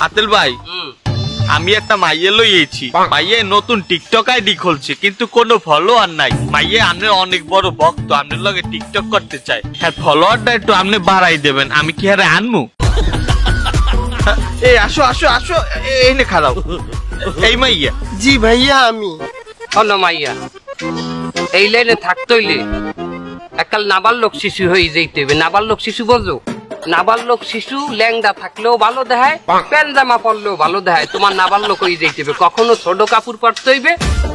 আতেল ভাই, আমি একটা মাইয়ে লইয়েছি। মাইয়ে নতুন টিকটক আইডি খুলছে, কিন্তু কোনো ফলোয়ার নাই। মাইয়ে আপনি অনেক বড় ভক্ত, আপনার লগে টিকটক করতে চাই। হ্যাঁ, ফলোয়ারটা একটু আপনি বাড়াই দেবেন। আমি কি হারে আনমু? এই আসো আসো আসো, এই নে খারাপ। এই মাইয়া? জি ভাইয়া, আমি। হলো মাইয়া, এই লাইনে থাকতইলে একাল নাবালক শিশু হয়ে যাইতে হবে। নাবালক শিশু বোঝো? নাবালক শিশু ল্যাংদা থাকলেও ভালো দেখায়, প্যান্ট জামা পরলেও ভালো দেখায়। তোমার নাবালক হয়ে যাইতে হবে। কখনো ছোট কাপড় পরতে হইবে,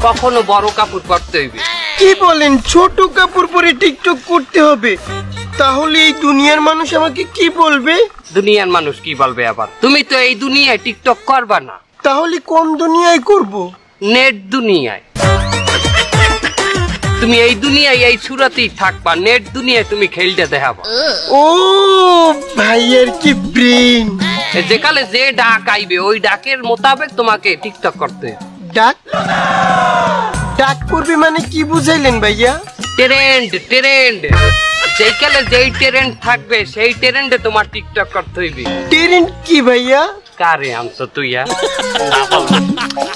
কখনো বড় কাপড় পরতে হইবে। কি বলেন? ছোট কাপড় পরে টিকটক করতে হবে? তাহলে এই দুনিয়ার মানুষ আমাকে কি বলবে? দুনিয়ার মানুষ কি বলবে আবার? তুমি তো এই দুনিয়ায় টিকটক করবা না। তাহলে কোন দুনিয়ায় করব? নেট দুনিয়ায়। তুমি এই দুনিয়ায় এই সুরাতেই থাকবা, নেট দুনিয়ায় তুমি খেলতে দেখাবা। ও ভাইয়ের কি ব্রেন! যেকালে যে ডাক আইবে ওই ডাকের মোতাবেক তোমাকে টিকটক করতে হবে। ডাক? ডাক করবে মানে কি বুঝাইলেন ভাইয়া? Trend, trend. যেকালে যেই ট্রেন্ড থাকবে সেই ট্রেন্ডে তোমার টিকটক করতে হইবে। ট্রেন্ড কি ভাইয়া? কারে আনছো তুই?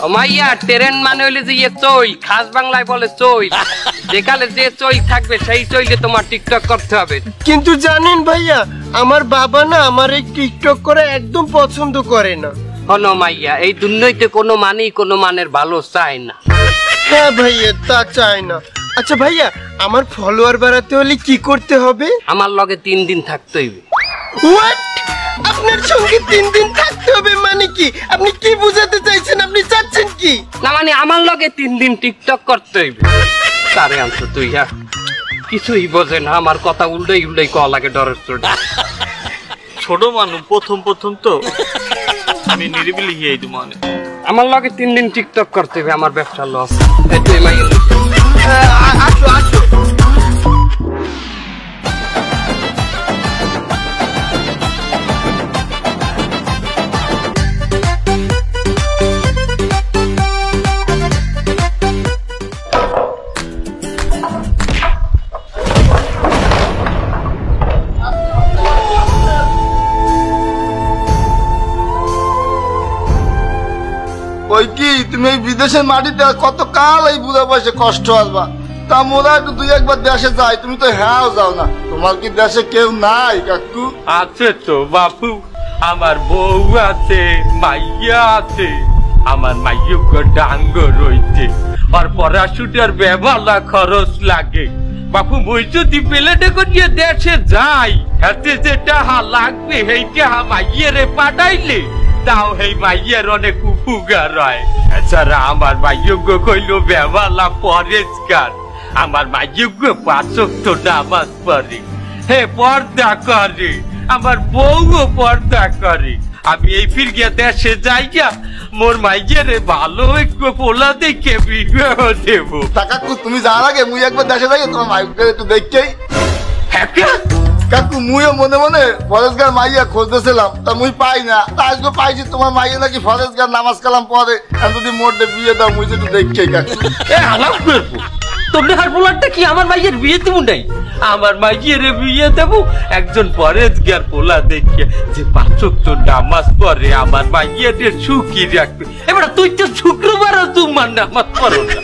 ও মাইয়া, ট্রেন্ড মানে হইলে যে চই, খাস বাংলায় বলে চই। যেকালে যে চই থাকবে সেই চইলে তোমার টিকটক করতে হবে। কিন্তু জানেন ভাইয়া, আমার বাবা না আমার এই টিকটক করা একদম পছন্দ করে না। হনো মাইয়া, এই দুনিয়াতে কোনো মানেই কোনো মানের ভালো চায় না। হ্যাঁ ভাইয়া, তা চায় না। আচ্ছা ভাইয়া, আমার ফলোয়ার বাড়াতে হলে কি করতে হবে? আমার লগে 3 দিন থাকতে হইবে। হোয়াট? আপনার সঙ্গে 3 দিন থাকতে হবে মানে কি? আপনি কি বুঝাতে চাইছেন? আপনি চাচ্ছেন কি? না মানে আমার লগে 3 দিন টিকটক করতে হইবে। কারে আনছো তুই? কিছুই বোঝে না, আমার কথা উল্টাই উল্টাই কওয়া লাগে ডরের চোটে। ছোট মানুষ, প্রথম প্রথম তো আমি নিরিবিলি হিয়াই দিব। আমার লগে 3 দিন টিকটক করতে হবে, আমার ব্যবসা লস। তুই মাইয়া আসো আসো। ওই কি তুমি এই বিদেশের মাটিতে কত কাল এই বুড়া বয়সে কষ্ট আসবা? তা মোরা একটু 2-1 দেশে যাই, তুমি তো হ্যাঁ যাও না। তোমার কি দেশে কেউ নাই কাকু? আছে তো বাপু, আমার বউ আছে, মাইয়া আছে। আমার মাইয়া ডাঙ্গ রইছে, আর পড়াশুটার বেবালা খরচ লাগে। বাপু মই যদি প্লেটে করিয়ে দেশে যাই, হাতে যেটা লাগবে সেইটা মাইয়েরে পাঠাইলে তাও এই মাইয়ের অনেক উপকার হয়। এছাড়া আমার মাইয়জ্ঞ কইল বেবালা পরেজগার। আমার মাইয়জ্ঞ 5 ওয়াক্ত নামাজ পড়ে, হে পর্দা করে। আমার বউও পর্দা করে। আমি এই ফিরগিয়া দেশে যাইয়া মোর মাইয়েরে ভালো একটু পোলা দেখে বিবাহ দেব। কাকু তুমি যাওয়ার আগে মুই একবার দেশে যাই, তোমার মাইকে একটু দেখেই। হ্যাঁ কাকু মুইও মনে মনে ফরেজগার মাইয়া খুঁজতেছিলাম, তা মুই পাই না। তা আজকে পাইছি তোমার মাইয়া নাকি ফরেজগার নামাজ কালাম পরে। যদি মোটে বিয়ে দাও মুই একটু দেখেই কাকু। আলাপ করবো তোমরা আর পোলারটা কি আমার মাইয়ের বিয়ে দেবো নাই? আমার মাইয়ের বিয়ে দেবো একজন পরেজগার পোলা দেখিয়ে, যে 5 ওয়াক্ত নামাজ পড়ে, আমার মাইয়ের সুখী রাখবে। এবার তুই তো শুক্রবার জুম্মার নামাজ পড়ো না।